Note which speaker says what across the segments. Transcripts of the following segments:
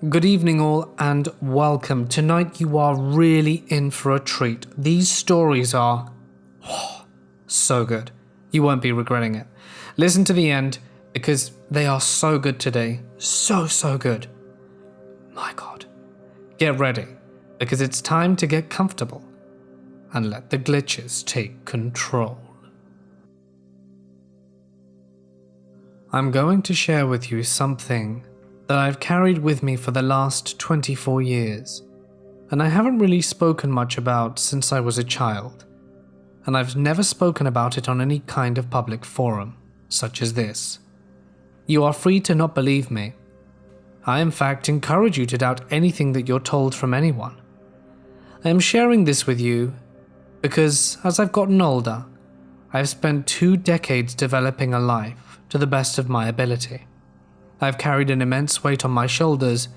Speaker 1: Good evening all and welcome. Tonight you are really in for a treat. These stories are so good. You won't be regretting it. Listen to the end because they are so good today. So good. My God. Get ready because it's time to get comfortable and let the glitches take control. I'm going to share with you something that I've carried with me for the last 24 years, and I haven't really spoken much about since I was a child, and I've never spoken about it on any kind of public forum, such as this. You are free to not believe me. I in fact encourage you to doubt anything that you're told from anyone. I am sharing this with you because as I've gotten older, I've spent 2 decades developing a life to the best of my ability. I've carried an immense weight on my shoulders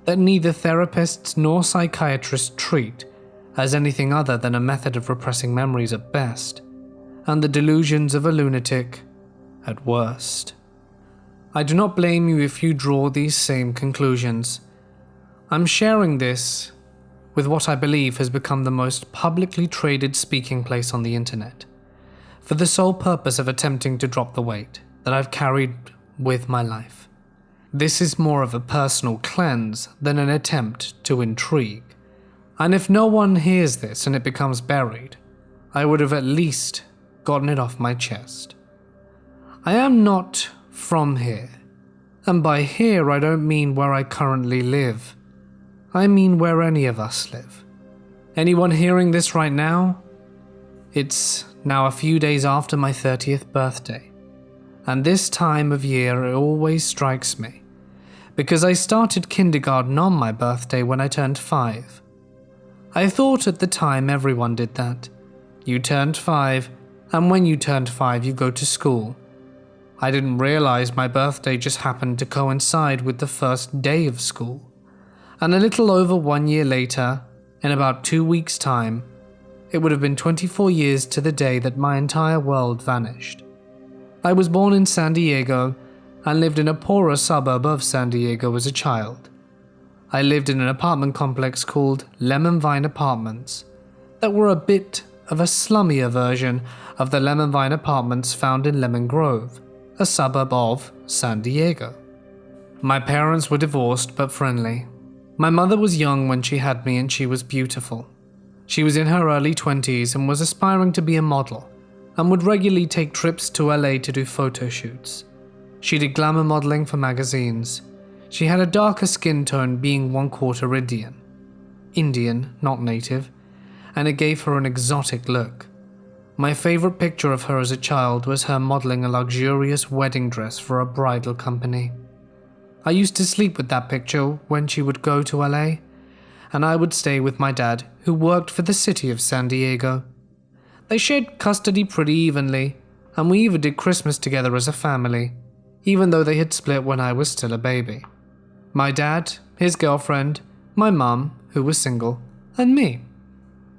Speaker 1: that neither therapists nor psychiatrists treat as anything other than a method of repressing memories at best, and the delusions of a lunatic at worst. I do not blame you if you draw these same conclusions. I'm sharing this with what I believe has become the most publicly traded speaking place on the internet, for the sole purpose of attempting to drop the weight that I've carried with my life. This is more of a personal cleanse than an attempt to intrigue. And if no one hears this and it becomes buried, I would have at least gotten it off my chest. I am not from here, and by here I don't mean where I currently live. I mean where any of us live. Anyone hearing this right now? It's now a few days after my 30th birthday. And this time of year it always strikes me, because I started kindergarten on my birthday when I turned 5. I thought at the time everyone did that. You turned 5, and when you turned 5 you go to school. I didn't realize my birthday just happened to coincide with the first day of school. And a little over 1 year later, in about 2 weeks' time, it would have been 24 years to the day that my entire world vanished. I was born in San Diego and lived in a poorer suburb of San Diego as a child. I lived in an apartment complex called Lemon Vine Apartments that were a bit of a slummier version of the Lemon Vine Apartments found in Lemon Grove, a suburb of San Diego. My parents were divorced but friendly. My mother was young when she had me and she was beautiful. She was in her early 20s and was aspiring to be a model, and would regularly take trips to LA to do photo shoots. She did glamour modeling for magazines. She had a darker skin tone, being 1/4 Indian. Indian, not native, and it gave her an exotic look. My favorite picture of her as a child was her modeling a luxurious wedding dress for a bridal company. I used to sleep with that picture when she would go to LA, and I would stay with my dad, who worked for the city of San Diego. They shared custody pretty evenly, and we even did Christmas together as a family, even though they had split when I was still a baby. My dad, his girlfriend, my mum, who was single, and me.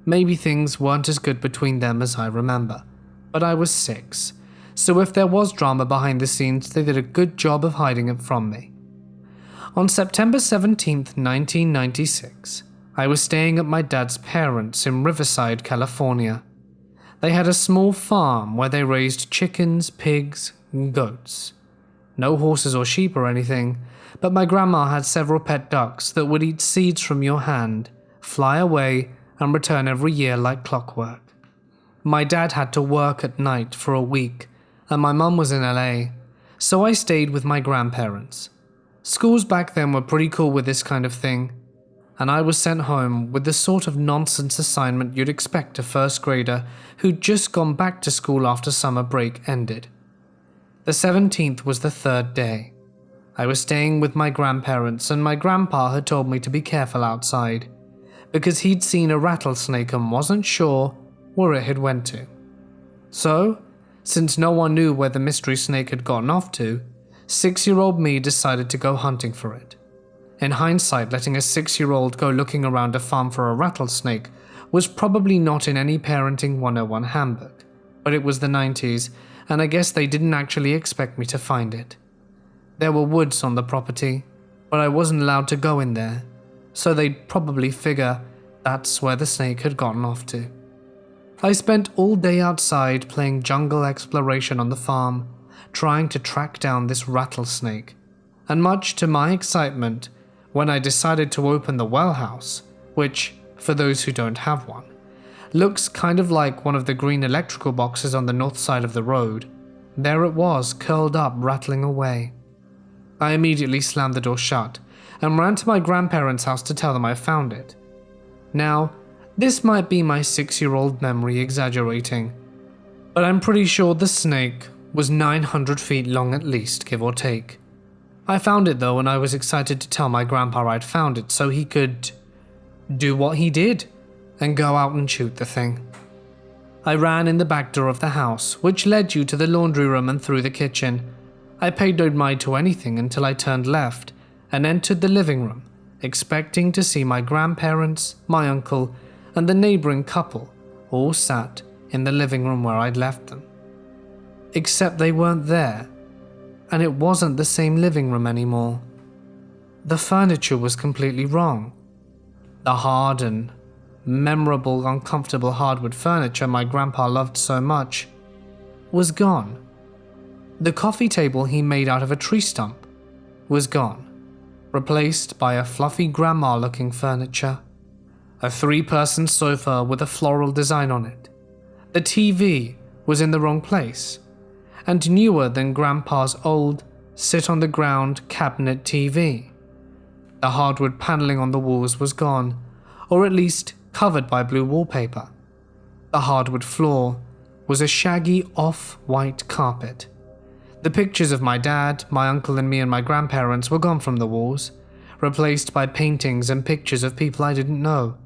Speaker 1: Maybe things weren't as good between them as I remember, but I was 6, so if there was drama behind the scenes, they did a good job of hiding it from me. On September 17th, 1996, I was staying at my dad's parents' in Riverside, California. They had a small farm where they raised chickens, pigs, and goats. No horses or sheep or anything, but my grandma had several pet ducks that would eat seeds from your hand, fly away, and return every year like clockwork. My dad had to work at night for a week, and my mum was in LA, so I stayed with my grandparents. Schools back then were pretty cool with this kind of thing, and I was sent home with the sort of nonsense assignment you'd expect a first grader who'd just gone back to school after summer break ended. The 17th was the 3rd day. I was staying with my grandparents, and my grandpa had told me to be careful outside, because he'd seen a rattlesnake and wasn't sure where it had went to. So, since no one knew where the mystery snake had gotten off to, 6-year-old me decided to go hunting for it. In hindsight, letting a 6-year-old go looking around a farm for a rattlesnake was probably not in any parenting 101 handbook, but it was the 90s, and I guess they didn't actually expect me to find it. There were woods on the property, but I wasn't allowed to go in there, so they'd probably figure that's where the snake had gotten off to. I spent all day outside playing jungle exploration on the farm, trying to track down this rattlesnake, and much to my excitement, when I decided to open the well house, which, for those who don't have one, looks kind of like one of the green electrical boxes on the north side of the road, there it was, curled up, rattling away. I immediately slammed the door shut and ran to my grandparents' house to tell them I found it. Now, this might be my 6-year-old memory exaggerating, but I'm pretty sure the snake was 900 feet long at least, give or take. I found it though, and I was excited to tell my grandpa I'd found it so he could do what he did and go out and shoot the thing. I ran in the back door of the house, which led you to the laundry room and through the kitchen. I paid no mind to anything until I turned left and entered the living room, expecting to see my grandparents, my uncle, and the neighboring couple all sat in the living room where I'd left them. Except they weren't there, and it wasn't the same living room anymore. The furniture was completely wrong. The hard and memorable, uncomfortable hardwood furniture my grandpa loved so much was gone. The coffee table he made out of a tree stump was gone, replaced by a fluffy grandma-looking furniture. A 3-person sofa with a floral design on it. The TV was in the wrong place, and newer than Grandpa's old, sit-on-the-ground cabinet TV. The hardwood paneling on the walls was gone, or at least covered by blue wallpaper. The hardwood floor was a shaggy off-white carpet. The pictures of my dad, my uncle and me and my grandparents were gone from the walls, replaced by paintings and pictures of people I didn't know.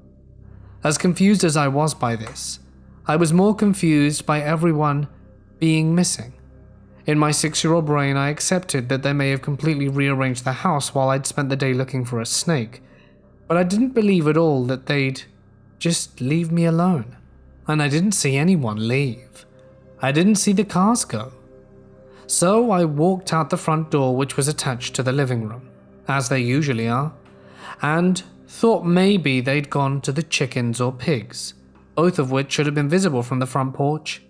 Speaker 1: As confused as I was by this, I was more confused by everyone being missing. In my 6-year-old brain, I accepted that they may have completely rearranged the house while I'd spent the day looking for a snake, but I didn't believe at all that they'd just leave me alone. And I didn't see anyone leave. I didn't see the cars go. So I walked out the front door, which was attached to the living room, as they usually are, and thought maybe they'd gone to the chickens or pigs, both of which should have been visible from the front porch.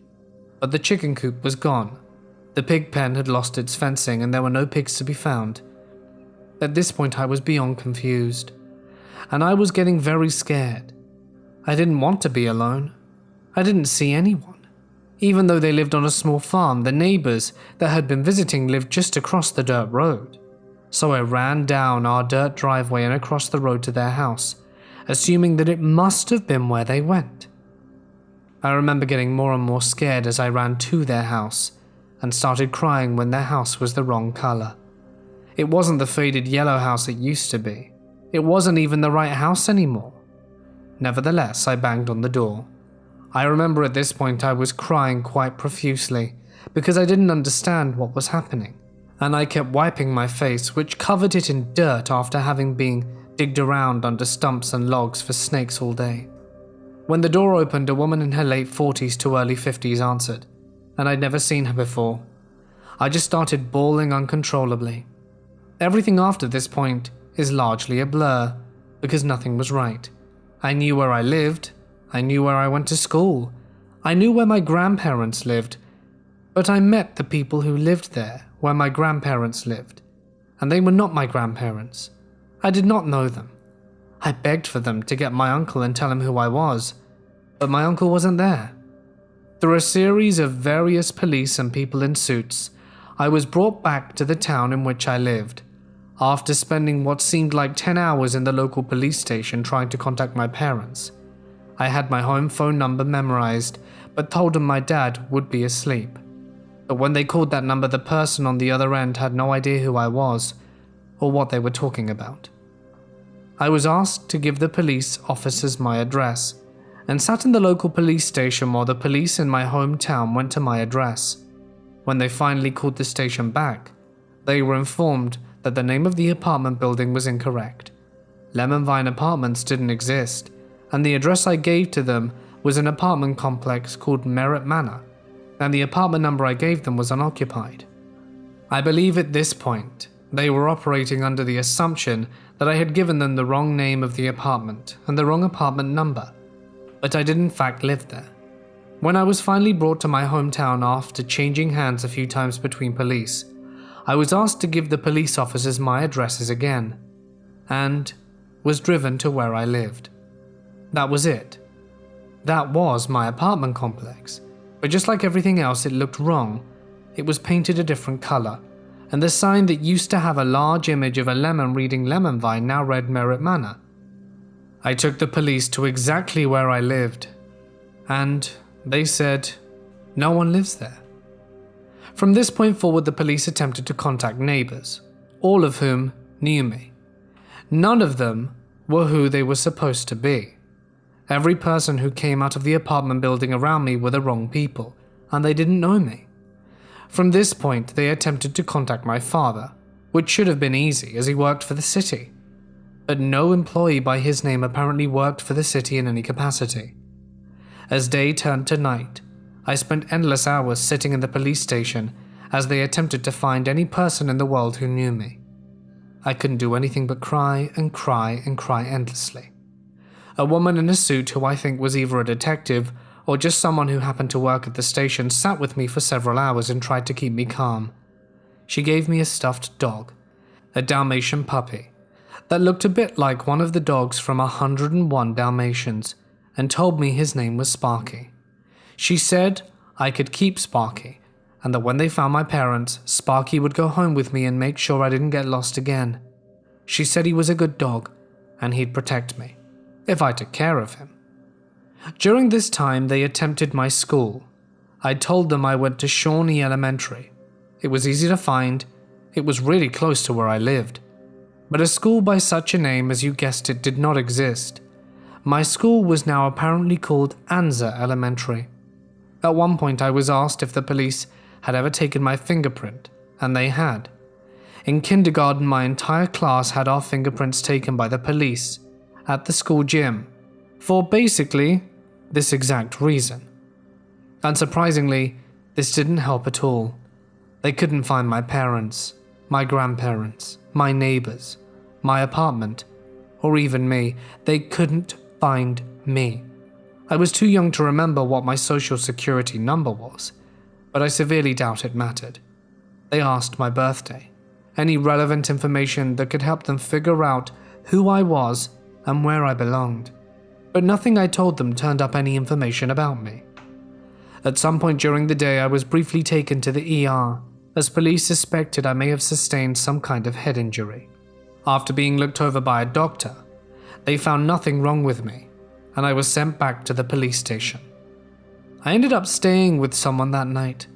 Speaker 1: But the chicken coop was gone. The pig pen had lost its fencing and there were no pigs to be found. At this point I was beyond confused, and I was getting very scared. I didn't want to be alone. I didn't see anyone. Even though they lived on a small farm, the neighbors that had been visiting lived just across the dirt road. So I ran down our dirt driveway and across the road to their house, assuming that it must have been where they went. I remember getting more and more scared as I ran to their house and started crying when their house was the wrong color. It wasn't the faded yellow house it used to be. It wasn't even the right house anymore. Nevertheless, I banged on the door. I remember at this point I was crying quite profusely because I didn't understand what was happening, and I kept wiping my face, which covered it in dirt after having been digged around under stumps and logs for snakes all day. When the door opened, a woman in her late 40s to early 50s answered, and I'd never seen her before. I just started bawling uncontrollably. Everything after this point is largely a blur, because nothing was right. I knew where I lived, I knew where I went to school, I knew where my grandparents lived, but I met the people who lived there where my grandparents lived, and they were not my grandparents. I did not know them. I begged for them to get my uncle and tell him who I was, but my uncle wasn't there. Through a series of various police and people in suits, I was brought back to the town in which I lived, after spending what seemed like 10 hours in the local police station trying to contact my parents. I had my home phone number memorized, but told them my dad would be asleep. But when they called that number, the person on the other end had no idea who I was or what they were talking about. I was asked to give the police officers my address and sat in the local police station while the police in my hometown went to my address. When they finally called the station back, they were informed that the name of the apartment building was incorrect. Lemon Vine Apartments didn't exist, and the address I gave to them was an apartment complex called Merritt Manor, and the apartment number I gave them was unoccupied. I believe at this point, They were operating under the assumption that I had given them the wrong name of the apartment and the wrong apartment number, but I did in fact live there. When I was finally brought to my hometown after changing hands a few times between police, I was asked to give the police officers my addresses again, and was driven to where I lived. That was it. That was my apartment complex, but just like everything else, it looked wrong. It was painted a different color, and the sign that used to have a large image of a lemon reading lemon vine now read Merritt Manor. I took the police to exactly where I lived, and they said, no one lives there. From this point forward, the police attempted to contact neighbors, all of whom knew me. None of them were who they were supposed to be. Every person who came out of the apartment building around me were the wrong people, and they didn't know me. From this point, they attempted to contact my father, which should have been easy as he worked for the city. But no employee by his name apparently worked for the city in any capacity. As day turned to night, I spent endless hours sitting in the police station as they attempted to find any person in the world who knew me. I couldn't do anything but cry and cry and cry endlessly. A woman in a suit who I think was either a detective or just someone who happened to work at the station sat with me for several hours and tried to keep me calm. She gave me a stuffed dog, a Dalmatian puppy, that looked a bit like one of the dogs from 101 Dalmatians, and told me his name was Sparky. She said I could keep Sparky, and that when they found my parents, Sparky would go home with me and make sure I didn't get lost again. She said he was a good dog, and he'd protect me, if I took care of him. During this time, they attempted my school. I told them I went to Shawnee Elementary. It was easy to find. It was really close to where I lived. But a school by such a name, as you guessed it, did not exist. My school was now apparently called Anza Elementary. At one point, I was asked if the police had ever taken my fingerprint, and they had. In kindergarten, my entire class had our fingerprints taken by the police at the school gym for basically this exact reason. Unsurprisingly, this didn't help at all. They couldn't find my parents, my grandparents, my neighbors, my apartment, or even me. They couldn't find me. I was too young to remember what my social security number was, but I severely doubt it mattered. They asked my birthday, any relevant information that could help them figure out who I was and where I belonged, but nothing I told them turned up any information about me. At some point during the day, I was briefly taken to the ER, as police suspected I may have sustained some kind of head injury. After being looked over by a doctor, they found nothing wrong with me, and I was sent back to the police station. I ended up staying with someone that night.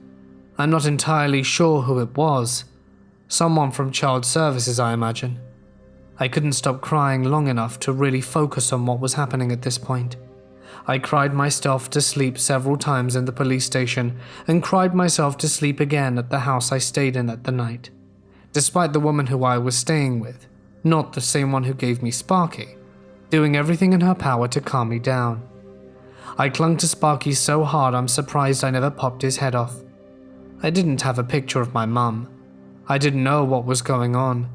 Speaker 1: I'm not entirely sure who it was. Someone from child services, I imagine. I couldn't stop crying long enough to really focus on what was happening at this point. I cried myself to sleep several times in the police station and cried myself to sleep again at the house I stayed in at the night, despite the woman who I was staying with, not the same one who gave me Sparky, doing everything in her power to calm me down. I clung to Sparky so hard I'm surprised I never popped his head off. I didn't have a picture of my mum. I didn't know what was going on,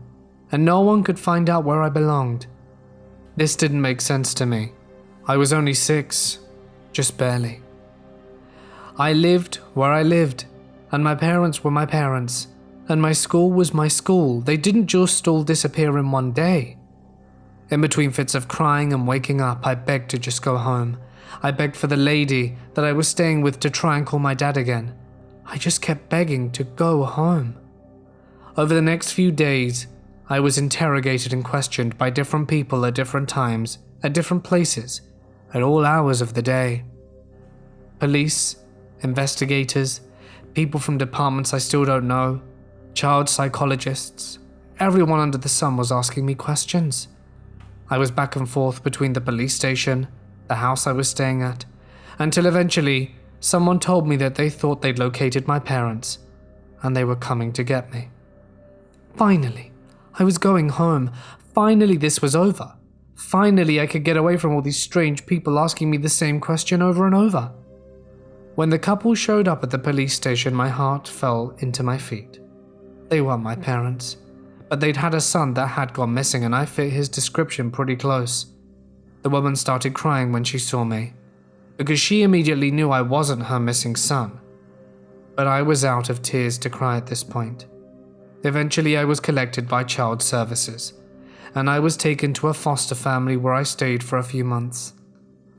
Speaker 1: and no one could find out where I belonged. This didn't make sense to me. I was only 6, just barely. I lived where I lived, and my parents were my parents, and my school was my school. They didn't just all disappear in one day. In between fits of crying and waking up, I begged to just go home. I begged for the lady that I was staying with to try and call my dad again. I just kept begging to go home. Over the next few days, I was interrogated and questioned by different people at different times, at different places, at all hours of the day. Police, investigators, people from departments I still don't know, child psychologists, everyone under the sun was asking me questions. I was back and forth between the police station, the house I was staying at, until eventually someone told me that they thought they'd located my parents, and they were coming to get me. Finally, I was going home. Finally, this was over. Finally, I could get away from all these strange people asking me the same question over and over. When the couple showed up at the police station, my heart fell into my feet. They weren't my parents, but they'd had a son that had gone missing and I fit his description pretty close. The woman started crying when she saw me, because she immediately knew I wasn't her missing son. But I was out of tears to cry at this point. Eventually I was collected by child services, and I was taken to a foster family where I stayed for a few months.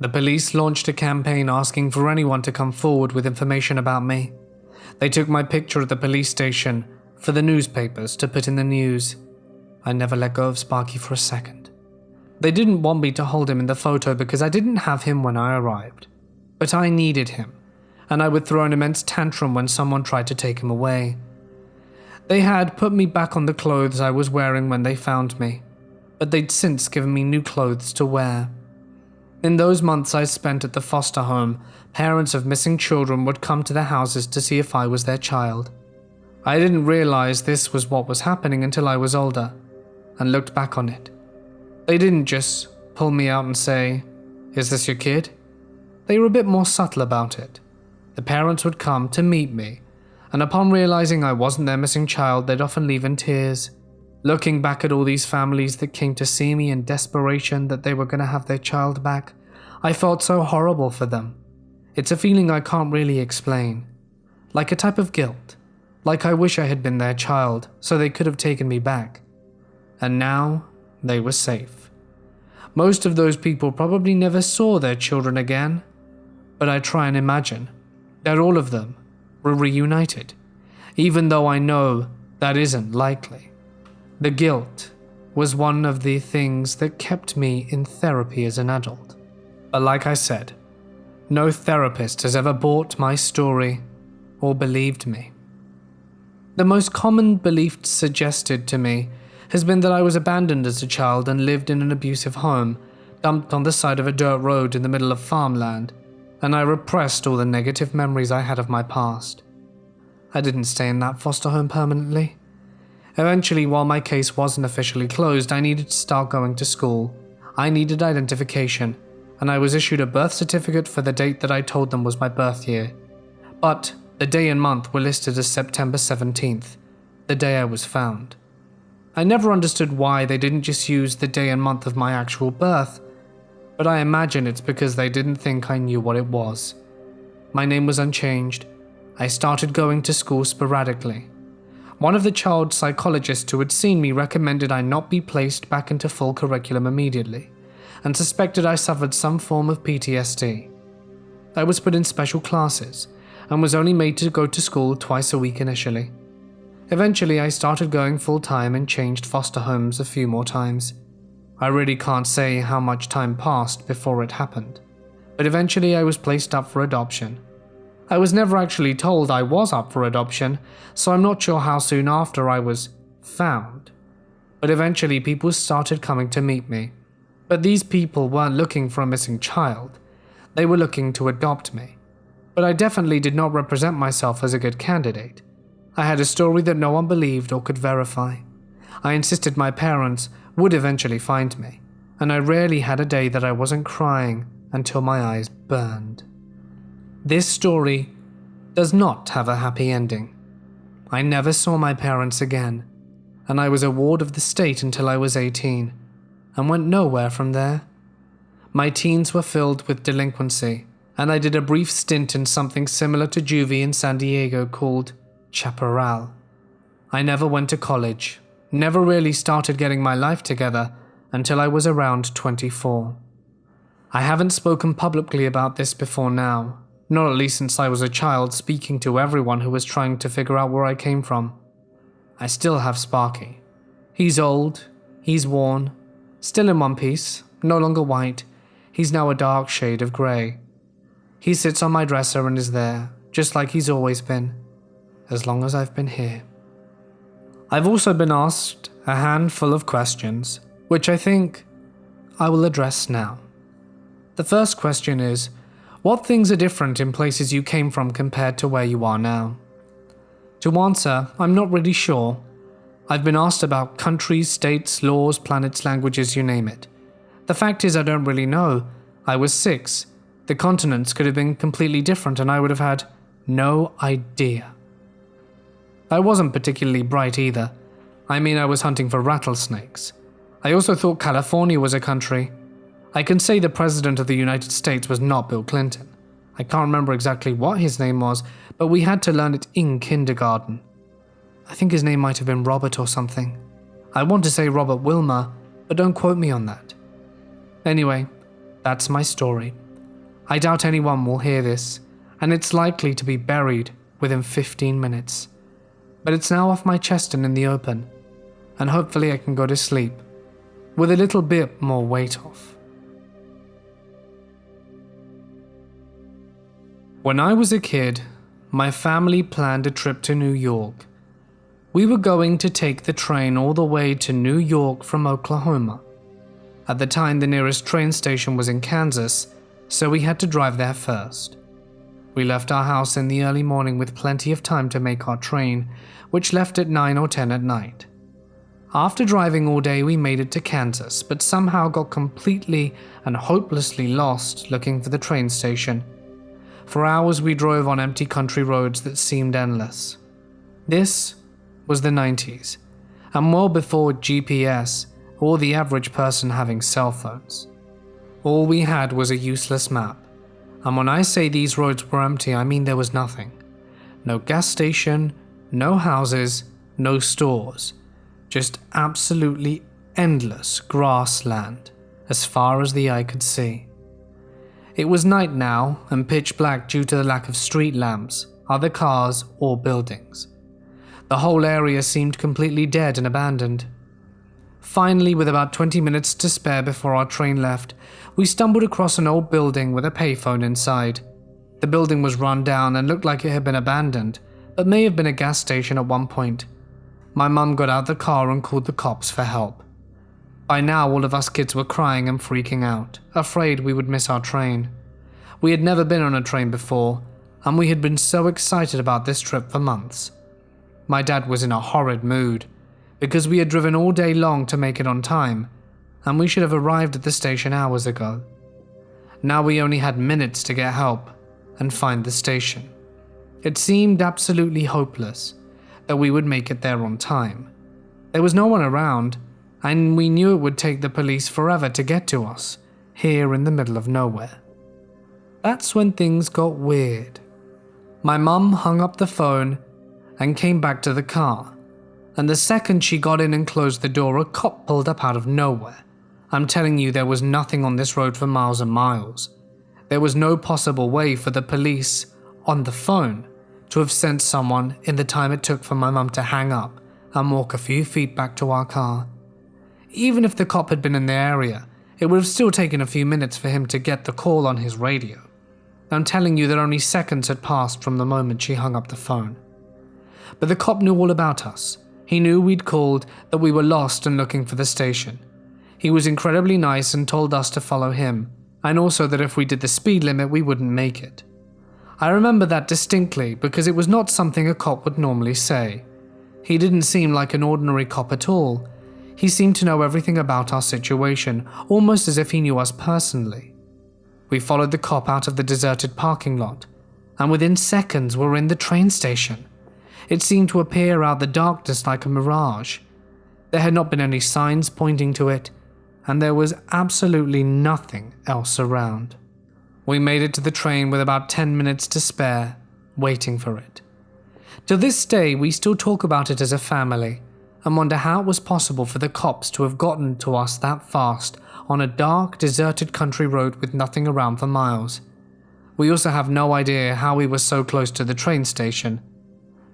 Speaker 1: The police launched a campaign asking for anyone to come forward with information about me. They took my picture at the police station for the newspapers to put in the news. I never let go of Sparky for a second. They didn't want me to hold him in the photo because I didn't have him when I arrived. But I needed him, and I would throw an immense tantrum when someone tried to take him away. They had put me back on the clothes I was wearing when they found me, but they'd since given me new clothes to wear. In those months I spent at the foster home, parents of missing children would come to the houses to see if I was their child. I didn't realize this was what was happening until I was older, and looked back on it. They didn't just pull me out and say, "Is this your kid?" They were a bit more subtle about it. The parents would come to meet me, and upon realizing I wasn't their missing child, they'd often leave in tears. Looking back at all these families that came to see me in desperation that they were going to have their child back, I felt so horrible for them. It's a feeling I can't really explain. Like a type of guilt. Like I wish I had been their child, so they could have taken me back. And now, they were safe. Most of those people probably never saw their children again, but I try and imagine that all of them were reunited, even though I know that isn't likely. The guilt was one of the things that kept me in therapy as an adult. But like I said, no therapist has ever bought my story or believed me. The most common belief suggested to me has been that I was abandoned as a child and lived in an abusive home, dumped on the side of a dirt road in the middle of farmland, and I repressed all the negative memories I had of my past. I didn't stay in that foster home permanently. Eventually, while my case wasn't officially closed, I needed to start going to school. I needed identification, and I was issued a birth certificate for the date that I told them was my birth year. But the day and month were listed as September 17th, the day I was found. I never understood why they didn't just use the day and month of my actual birth, but I imagine it's because they didn't think I knew what it was. My name was unchanged. I started going to school sporadically. One of the child psychologists who had seen me recommended I not be placed back into full curriculum immediately, and suspected I suffered some form of PTSD. I was put in special classes, and was only made to go to school twice a week initially. Eventually, I started going full-time and changed foster homes a few more times. I really can't say how much time passed before it happened, but eventually I was placed up for adoption. I was never actually told I was up for adoption, so I'm not sure how soon after I was found. But eventually people started coming to meet me. But these people weren't looking for a missing child. They were looking to adopt me. But I definitely did not represent myself as a good candidate. I had a story that no one believed or could verify. I insisted my parents would eventually find me, and I rarely had a day that I wasn't crying until my eyes burned. This story does not have a happy ending. I never saw my parents again, and I was a ward of the state until I was 18, and went nowhere from there. My teens were filled with delinquency, and I did a brief stint in something similar to juvie in San Diego called Chaparral. I never went to college, never really started getting my life together until I was around 24. I haven't spoken publicly about this before now, not at least since I was a child speaking to everyone who was trying to figure out where I came from. I still have Sparky. He's old, he's worn, still in one piece, no longer white, he's now a dark shade of grey. He sits on my dresser and is there, just like he's always been, as long as I've been here. I've also been asked a handful of questions, which I think I will address now. The first question is, what things are different in places you came from compared to where you are now? To answer, I'm not really sure. I've been asked about countries, states, laws, planets, languages, you name it. The fact is I don't really know. I was 6. The continents could have been completely different and I would have had no idea. I wasn't particularly bright either. I mean, I was hunting for rattlesnakes. I also thought California was a country. I can say the President of the United States was not Bill Clinton. I can't remember exactly what his name was, but we had to learn it in kindergarten. I think his name might have been Robert or something. I want to say Robert Wilmer, but don't quote me on that. Anyway, that's my story. I doubt anyone will hear this, and it's likely to be buried within 15 minutes. But it's now off my chest and in the open, and hopefully I can go to sleep with a little bit more weight off. When I was a kid, my family planned a trip to New York. We were going to take the train all the way to New York from Oklahoma. At the time, the nearest train station was in Kansas, so we had to drive there first. We left our house in the early morning with plenty of time to make our train, which left at 9 or 10 at night. After driving all day, we made it to Kansas, but somehow got completely and hopelessly lost looking for the train station. For hours we drove on empty country roads that seemed endless. This was the 90s, and well before GPS or the average person having cell phones. All we had was a useless map, and when I say these roads were empty, I mean there was nothing. No gas station, no houses, no stores. Just absolutely endless grassland, as far as the eye could see. It was night now, and pitch black due to the lack of street lamps, other cars, or buildings. The whole area seemed completely dead and abandoned. Finally, with about 20 minutes to spare before our train left, we stumbled across an old building with a payphone inside. The building was run down and looked like it had been abandoned, but may have been a gas station at one point. My mum got out the car and called the cops for help. By now, all of us kids were crying and freaking out, afraid we would miss our train. We had never been on a train before, and we had been so excited about this trip for months. My dad was in a horrid mood, because we had driven all day long to make it on time, and we should have arrived at the station hours ago. Now we only had minutes to get help and find the station. It seemed absolutely hopeless that we would make it there on time. There was no one around, and we knew it would take the police forever to get to us, here in the middle of nowhere. That's when things got weird. My mum hung up the phone and came back to the car, and the second she got in and closed the door, a cop pulled up out of nowhere. I'm telling you, there was nothing on this road for miles and miles. There was no possible way for the police, on the phone, to have sent someone in the time it took for my mum to hang up and walk a few feet back to our car. Even if the cop had been in the area, it would have still taken a few minutes for him to get the call on his radio. I'm telling you that only seconds had passed from the moment she hung up the phone. But the cop knew all about us. He knew we'd called, that we were lost and looking for the station. He was incredibly nice and told us to follow him, and also that if we did the speed limit, we wouldn't make it. I remember that distinctly because it was not something a cop would normally say. He didn't seem like an ordinary cop at all. He seemed to know everything about our situation, almost as if he knew us personally. We followed the cop out of the deserted parking lot, and within seconds were in the train station. It seemed to appear out the darkness like a mirage. There had not been any signs pointing to it, and there was absolutely nothing else around. We made it to the train with about 10 minutes to spare, waiting for it. To this day, we still talk about it as a family, and wonder how it was possible for the cops to have gotten to us that fast on a dark, deserted country road with nothing around for miles. We also have no idea how we were so close to the train station.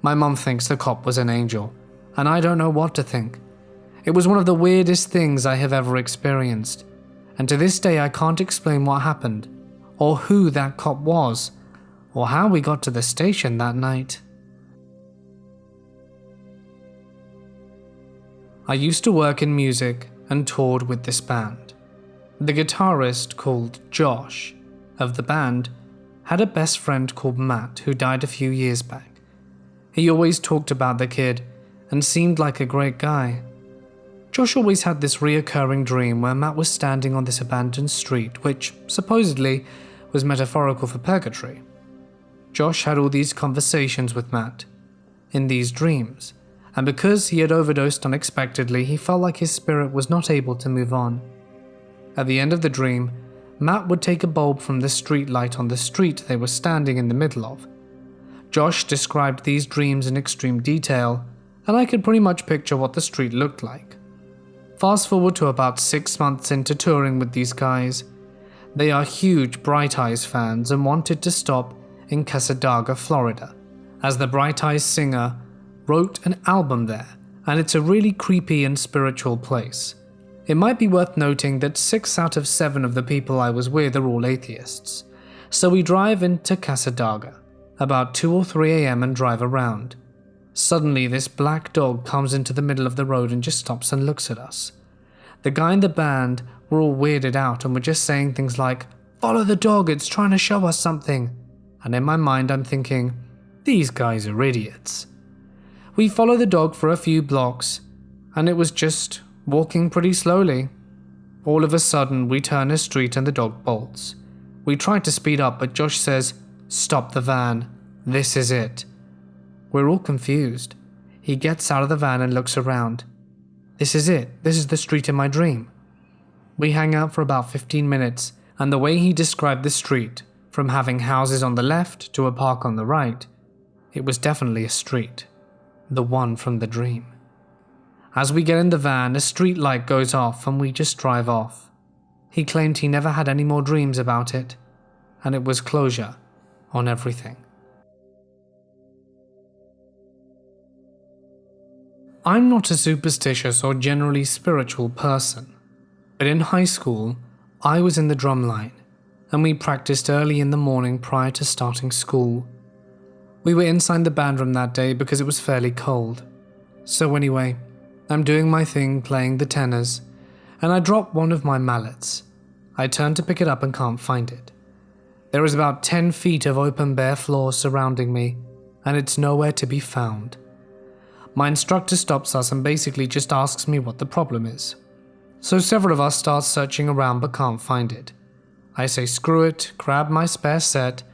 Speaker 1: My mum thinks the cop was an angel, and I don't know what to think. It was one of the weirdest things I have ever experienced, and to this day I can't explain what happened, or who that cop was, or how we got to the station that night. I used to work in music and toured with this band. The guitarist, called Josh, of the band, had a best friend called Matt who died a few years back. He always talked about the kid and seemed like a great guy. Josh always had this reoccurring dream where Matt was standing on this abandoned street, which supposedly was metaphorical for purgatory. Josh had all these conversations with Matt in these dreams, and because he had overdosed unexpectedly, he felt like his spirit was not able to move on. At the end of the dream, Matt would take a bulb from the street light on the street they were standing in the middle of. Josh described these dreams in extreme detail, and I could pretty much picture what the street looked like. Fast forward to about 6 months into touring with these guys. They are huge Bright Eyes fans and wanted to stop in Cassadaga, Florida, as the Bright Eyes singer wrote an album there, and it's a really creepy and spiritual place. It might be worth noting that 6 out of 7 of the people I was with are all atheists. So we drive into Cassadaga about 2 or 3 a.m. and drive around. Suddenly, this black dog comes into the middle of the road and just stops and looks at us. The guy in the band were all weirded out and were just saying things like, "Follow the dog, it's trying to show us something." And in my mind, I'm thinking, these guys are idiots. We follow the dog for a few blocks, and it was just walking pretty slowly. All of a sudden, we turn a street and the dog bolts. We try to speed up, but Josh says, "Stop the van. This is it." We're all confused. He gets out of the van and looks around. This is it. This is the street in my dream. We hang out for about 15 minutes, and the way he described the street, from having houses on the left to a park on the right, it was definitely a street. The one from the dream. As we get in the van, a street light goes off and we just drive off. He claimed he never had any more dreams about it, and it was closure on everything. I'm not a superstitious or generally spiritual person, but in high school, I was in the drum line, and we practiced early in the morning prior to starting school. We were inside the band room that day because it was fairly cold. So anyway, I'm doing my thing playing the tenors, and I drop one of my mallets. I turn to pick it up and can't find it. There is about 10 feet of open bare floor surrounding me, and it's nowhere to be found. My instructor stops us and basically just asks me what the problem is. So several of us start searching around but can't find it. I say screw it, grab my spare set,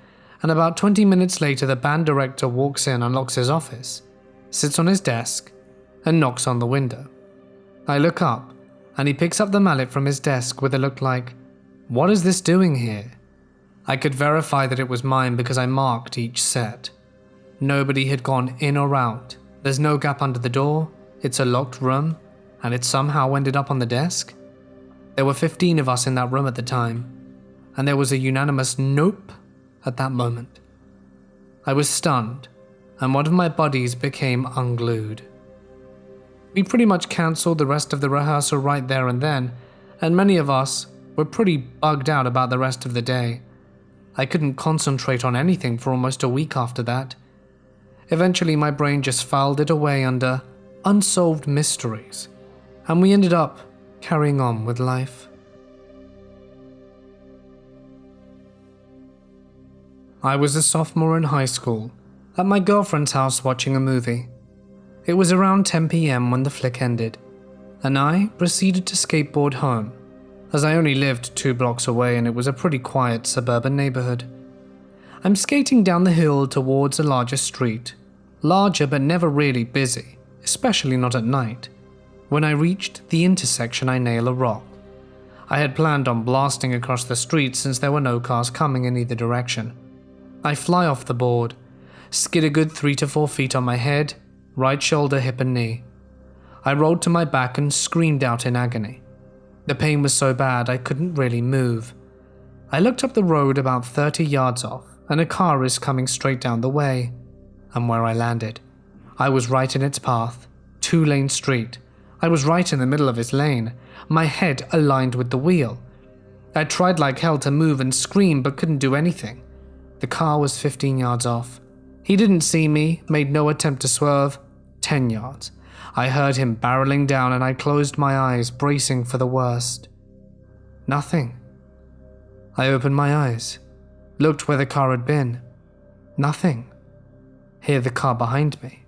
Speaker 1: and about 20 minutes later the band director walks in, unlocks his office, sits on his desk, and knocks on the window. I look up, and he picks up the mallet from his desk with a look like, "What is this doing here?" I could verify that it was mine because I marked each set. Nobody had gone in or out. There's no gap under the door, it's a locked room, and it somehow ended up on the desk. There were 15 of us in that room at the time, and there was a unanimous nope at that moment. I was stunned, and one of my buddies became unglued. We pretty much cancelled the rest of the rehearsal right there and then, and many of us were pretty bugged out about the rest of the day. I couldn't concentrate on anything for almost a week after that. Eventually, my brain just filed it away under unsolved mysteries, and we ended up carrying on with life. I was a sophomore in high school, at my girlfriend's house watching a movie. It was around 10 p.m. when the flick ended, and I proceeded to skateboard home, as I only lived 2 blocks away and it was a pretty quiet suburban neighborhood. I'm skating down the hill towards a larger street, larger but never really busy, especially not at night. When I reached the intersection, I nail a rock. I had planned on blasting across the street since there were no cars coming in either direction. I fly off the board, skid a good 3 to 4 feet on my head, right shoulder, hip and knee. I rolled to my back and screamed out in agony. The pain was so bad I couldn't really move. I looked up the road about 30 yards off, and a car is coming straight down the way. And where I landed, I was right in its path, 2-lane street. I was right in the middle of his lane, my head aligned with the wheel. I tried like hell to move and scream but couldn't do anything. The car was 15 yards off. He didn't see me, made no attempt to swerve. 10 yards. I heard him barreling down and I closed my eyes, bracing for the worst. Nothing. I opened my eyes, looked where the car had been. Nothing. Hear the car behind me.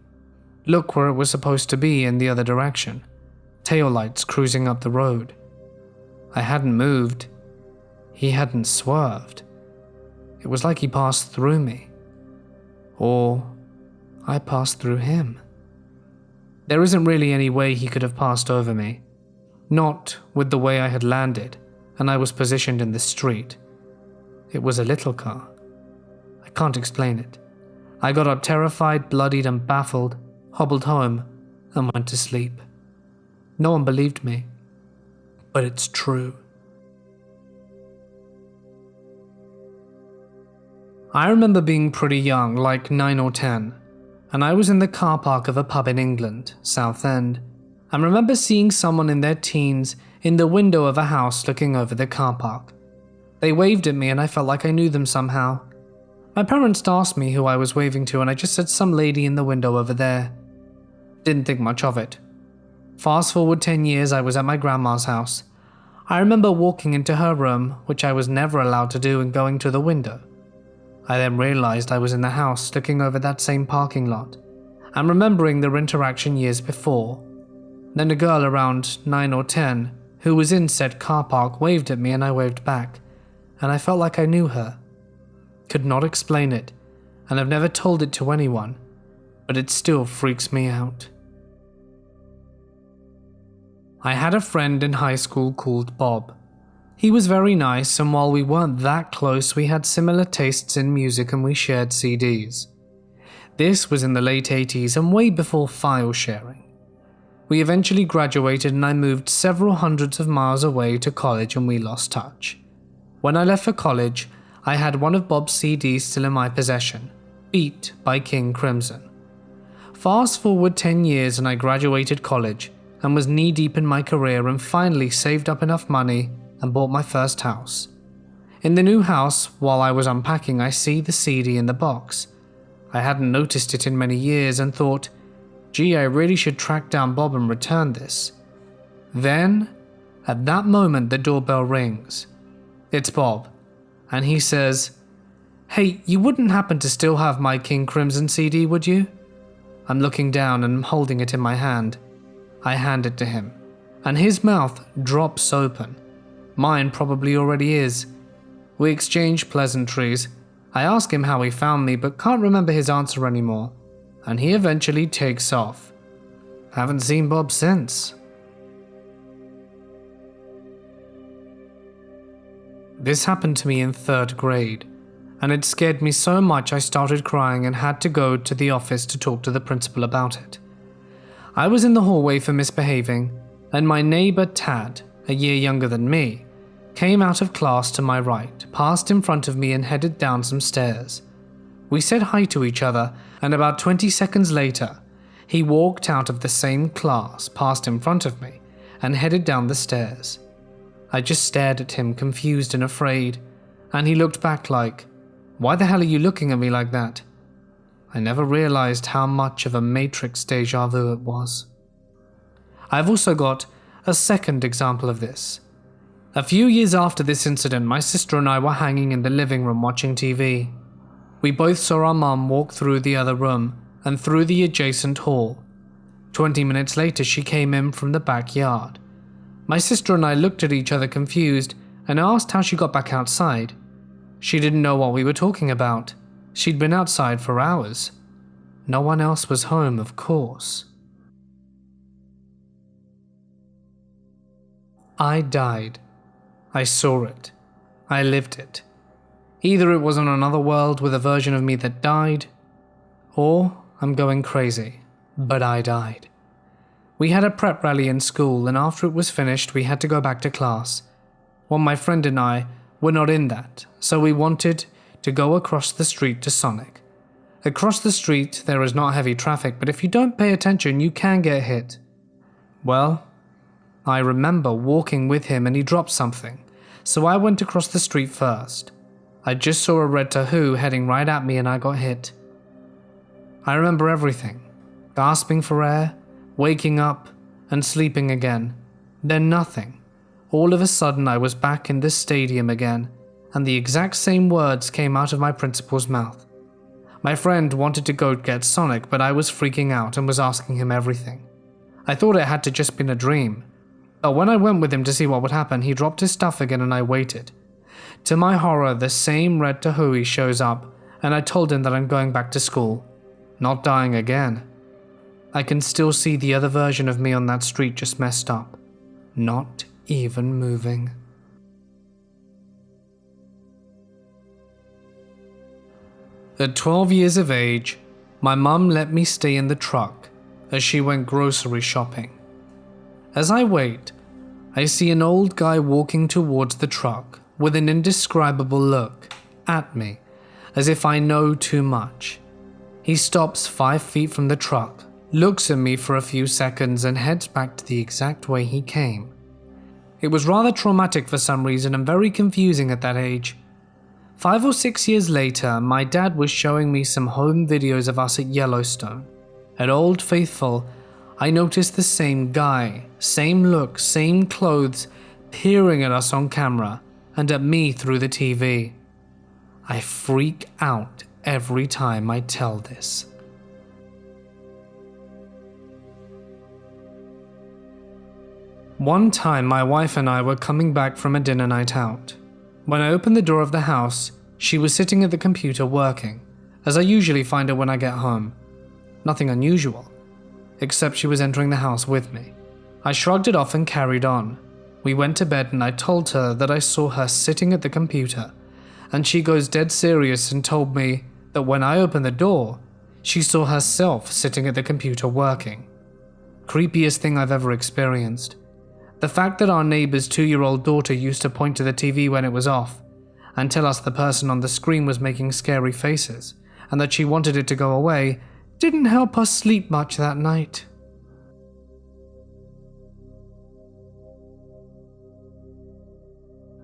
Speaker 1: Look where it was supposed to be in the other direction. Taillights cruising up the road. I hadn't moved. He hadn't swerved. It was like he passed through me. Or I passed through him. There isn't really any way he could have passed over me. Not with the way I had landed, and I was positioned in the street. It was a little car. I can't explain it. I got up terrified, bloodied and baffled, hobbled home, and went to sleep. No one believed me, but it's true. I remember being pretty young, like 9 or 10, and I was in the car park of a pub in England, Southend, and remember seeing someone in their teens in the window of a house looking over the car park. They waved at me and I felt like I knew them somehow. My parents asked me who I was waving to and I just said some lady in the window over there. Didn't think much of it. Fast forward 10 years, I was at my grandma's house. I remember walking into her room, which I was never allowed to do, and going to the window. I then realized I was in the house looking over that same parking lot and remembering their interaction years before. Then a girl around 9 or 10 who was in said car park waved at me and I waved back, and I felt like I knew her. Could not explain it, and I've never told it to anyone, but it still freaks me out. I had a friend in high school called Bob. He was very nice, and while we weren't that close, we had similar tastes in music and we shared CDs. This was in the late 80s and way before file sharing. We eventually graduated and I moved several hundreds of miles away to college and we lost touch. When I left for college, I had one of Bob's CDs still in my possession, Beat by King Crimson. Fast forward 10 years and I graduated college and was knee-deep in my career and finally saved up enough money and bought my first house. In the new house, while I was unpacking, I see the CD in the box. I hadn't noticed it in many years and thought, gee, I really should track down Bob and return this. Then, at that moment, the doorbell rings. It's Bob, and he says, "Hey, you wouldn't happen to still have my King Crimson CD, would you?" I'm looking down and I'm holding it in my hand. I hand it to him, and his mouth drops open. Mine probably already is. We exchange pleasantries. I ask him how he found me, but can't remember his answer anymore, and he eventually takes off. Haven't seen Bob since. This happened to me in 3rd grade, and it scared me so much I started crying and had to go to the office to talk to the principal about it. I was in the hallway for misbehaving, and my neighbor Tad, a year younger than me, came out of class to my right, passed in front of me and headed down some stairs. We said hi to each other, and about 20 seconds later, he walked out of the same class, passed in front of me, and headed down the stairs. I just stared at him, confused and afraid, and he looked back like, "Why the hell are you looking at me like that?" I never realized how much of a Matrix deja vu it was. I've also got a second example of this. A few years after this incident, my sister and I were hanging in the living room watching TV. We both saw our mum walk through the other room and through the adjacent hall. 20 minutes later, she came in from the backyard. My sister and I looked at each other confused and asked how she got back outside. She didn't know what we were talking about. She'd been outside for hours. No one else was home, of course. I died. I saw it. I lived it. Either it was on another world with a version of me that died, or I'm going crazy, but I died. We had a prep rally in school, and after it was finished, we had to go back to class. Well, my friend and I were not in that, so we wanted to go across the street to Sonic. Across the street, there is not heavy traffic, but if you don't pay attention, you can get hit. Well, I remember walking with him and he dropped something, so I went across the street first. I just saw a red Tahoe heading right at me and I got hit. I remember everything, gasping for air, waking up, and sleeping again. Then nothing. All of a sudden I was back in this stadium again, and the exact same words came out of my principal's mouth. My friend wanted to go get Sonic, but I was freaking out and was asking him everything. I thought it had to just been a dream. But when I went with him to see what would happen, he dropped his stuff again and I waited. To my horror, the same red Tahoe shows up, and I told him that I'm going back to school, not dying again. I can still see the other version of me on that street just messed up, not even moving. At 12 years of age, my mum let me stay in the truck as she went grocery shopping. As I wait, I see an old guy walking towards the truck with an indescribable look at me, as if I know too much. He stops 5 feet from the truck, looks at me for a few seconds and heads back to the exact way he came. It was rather traumatic for some reason and very confusing at that age. 5 or 6 years later, my dad was showing me some home videos of us at Yellowstone. At Old Faithful, I noticed the same guy, same look, same clothes, peering at us on camera and at me through the TV. I freak out every time I tell this. One time, my wife and I were coming back from a dinner night out. When I opened the door of the house, she was sitting at the computer working, as I usually find her when I get home. Nothing unusual, except she was entering the house with me. I shrugged it off and carried on. We went to bed and I told her that I saw her sitting at the computer, and she goes dead serious and told me that when I opened the door, she saw herself sitting at the computer working. Creepiest thing I've ever experienced. The fact that our neighbor's 2-year-old daughter used to point to the TV when it was off and tell us the person on the screen was making scary faces and that she wanted it to go away didn't help us sleep much that night.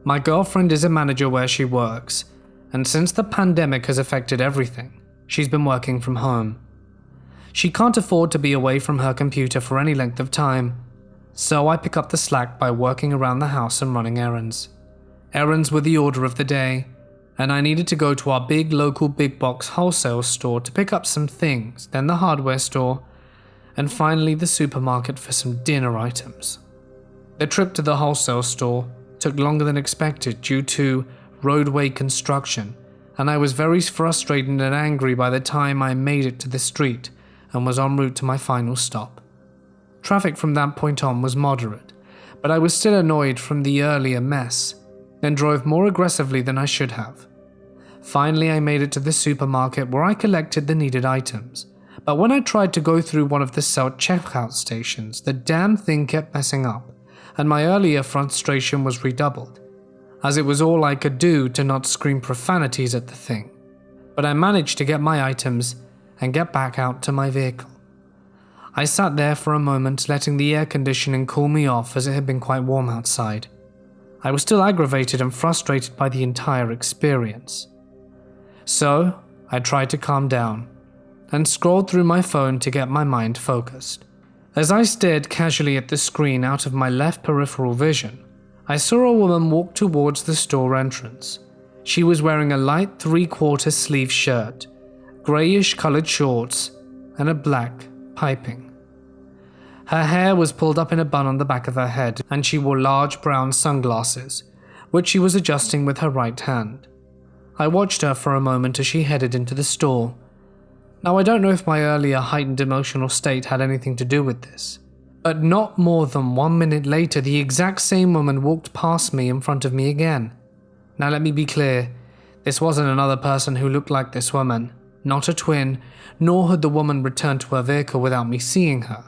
Speaker 1: My girlfriend is a manager where she works, and since the pandemic has affected everything, she's been working from home. She can't afford to be away from her computer for any length of time, so I pick up the slack by working around the house and running errands. Errands were the order of the day, and I needed to go to our big local big box wholesale store to pick up some things, then the hardware store, and finally the supermarket for some dinner items. The trip to the wholesale store took longer than expected due to roadway construction, and I was very frustrated and angry by the time I made it to the street and was en route to my final stop. Traffic from that point on was moderate, but I was still annoyed from the earlier mess and drove more aggressively than I should have. Finally, I made it to the supermarket where I collected the needed items, but when I tried to go through one of the self-checkout stations, the damn thing kept messing up, and my earlier frustration was redoubled, as it was all I could do to not scream profanities at the thing. But I managed to get my items and get back out to my vehicle. I sat there for a moment, letting the air conditioning cool me off as it had been quite warm outside. I was still aggravated and frustrated by the entire experience. So, I tried to calm down and scrolled through my phone to get my mind focused. As I stared casually at the screen out of my left peripheral vision, I saw a woman walk towards the store entrance. She was wearing a light 3/4 sleeve shirt, greyish coloured shorts, and a black piping. Her hair was pulled up in a bun on the back of her head, and she wore large brown sunglasses, which she was adjusting with her right hand. I watched her for a moment as she headed into the store. Now, I don't know if my earlier heightened emotional state had anything to do with this, but not more than 1 minute later, the exact same woman walked past me in front of me again. Now, let me be clear, this wasn't another person who looked like this woman, not a twin, nor had the woman returned to her vehicle without me seeing her.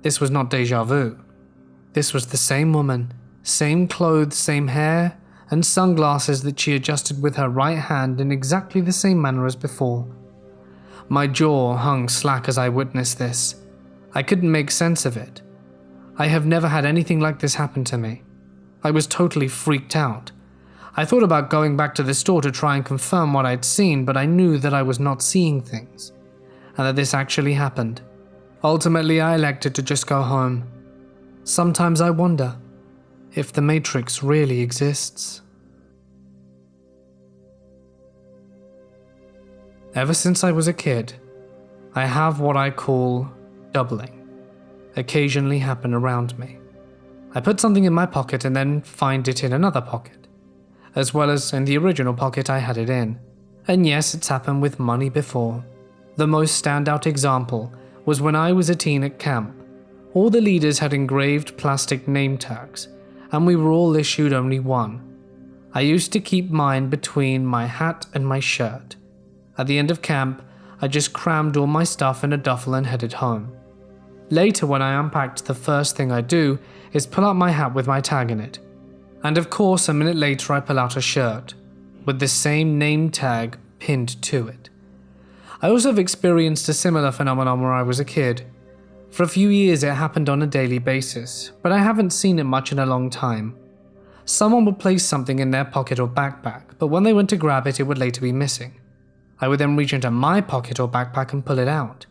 Speaker 1: This was not déjà vu. This was the same woman, same clothes, same hair, and sunglasses that she adjusted with her right hand in exactly the same manner as before. My jaw hung slack as I witnessed this. I couldn't make sense of it. I have never had anything like this happen to me. I was totally freaked out. I thought about going back to the store to try and confirm what I'd seen, but I knew that I was not seeing things, and that this actually happened. Ultimately, I elected to just go home. Sometimes I wonder if the Matrix really exists. Ever since I was a kid, I have what I call doubling occasionally happen around me. I put something in my pocket and then find it in another pocket, as well as in the original pocket I had it in. And yes, it's happened with money before. The most standout example was when I was a teen at camp. All the leaders had engraved plastic name tags, and we were all issued only one. I used to keep mine between my hat and my shirt. At the end of camp, I just crammed all my stuff in a duffel and headed home. Later, when I unpacked, the first thing I do is pull out my hat with my tag in it. And of course, a minute later, I pull out a shirt with the same name tag pinned to it. I also have experienced a similar phenomenon where I was a kid. For a few years, it happened on a daily basis, but I haven't seen it much in a long time. Someone would place something in their pocket or backpack, but when they went to grab it, it would later be missing. I would then reach into my pocket or backpack and pull it out.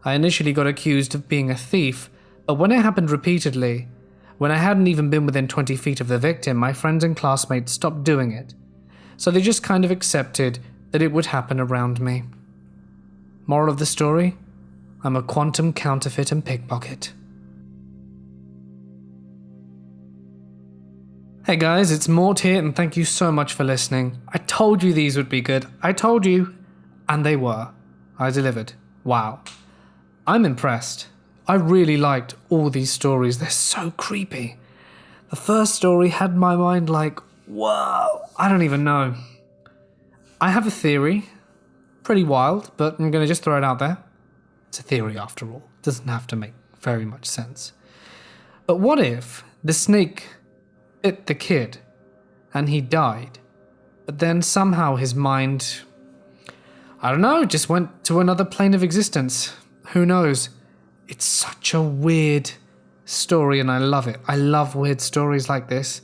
Speaker 1: I initially got accused of being a thief, but when it happened repeatedly, when I hadn't even been within 20 feet of the victim, my friends and classmates stopped doing it. So they just kind of accepted that it would happen around me. Moral of the story? I'm a quantum counterfeit and pickpocket. Hey guys, it's Mort here, and thank you so much for listening. I told you these would be good. I told you. And they were. I delivered. Wow. I'm impressed. I really liked all these stories. They're so creepy. The first story had my mind like, whoa, I don't even know. I have a theory. Pretty wild, but I'm going to just throw it out there. It's a theory after all. It doesn't have to make very much sense. But what if the snake bit the kid and he died, but then somehow his mind, I don't know, just went to another plane of existence? Who knows? It's such a weird story and I love it. I love weird stories like this.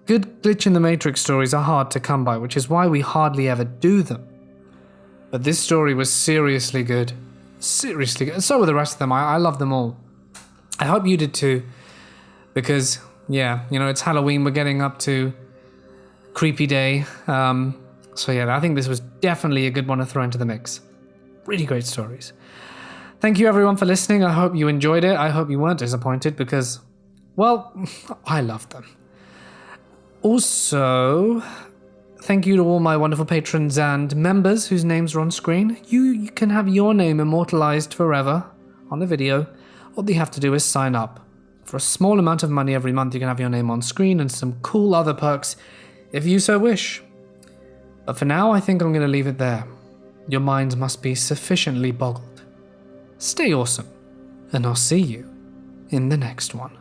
Speaker 1: Good glitch in the Matrix stories are hard to come by, which is why we hardly ever do them. But this story was seriously good. Seriously good. So were the rest of them. I love them all. I hope you did too. Because, yeah, you know, it's Halloween. We're getting up to creepy day. So yeah, I think this was definitely a good one to throw into the mix. Really great stories. Thank you everyone for listening. I hope you enjoyed it. I hope you weren't disappointed because, well, I loved them. Also, thank you to all my wonderful patrons and members whose names are on screen. You can have your name immortalized forever on a video. All you have to do is sign up. For a small amount of money every month, you can have your name on screen and some cool other perks if you so wish. But for now, I think I'm going to leave it there. Your minds must be sufficiently boggled. Stay awesome, and I'll see you in the next one.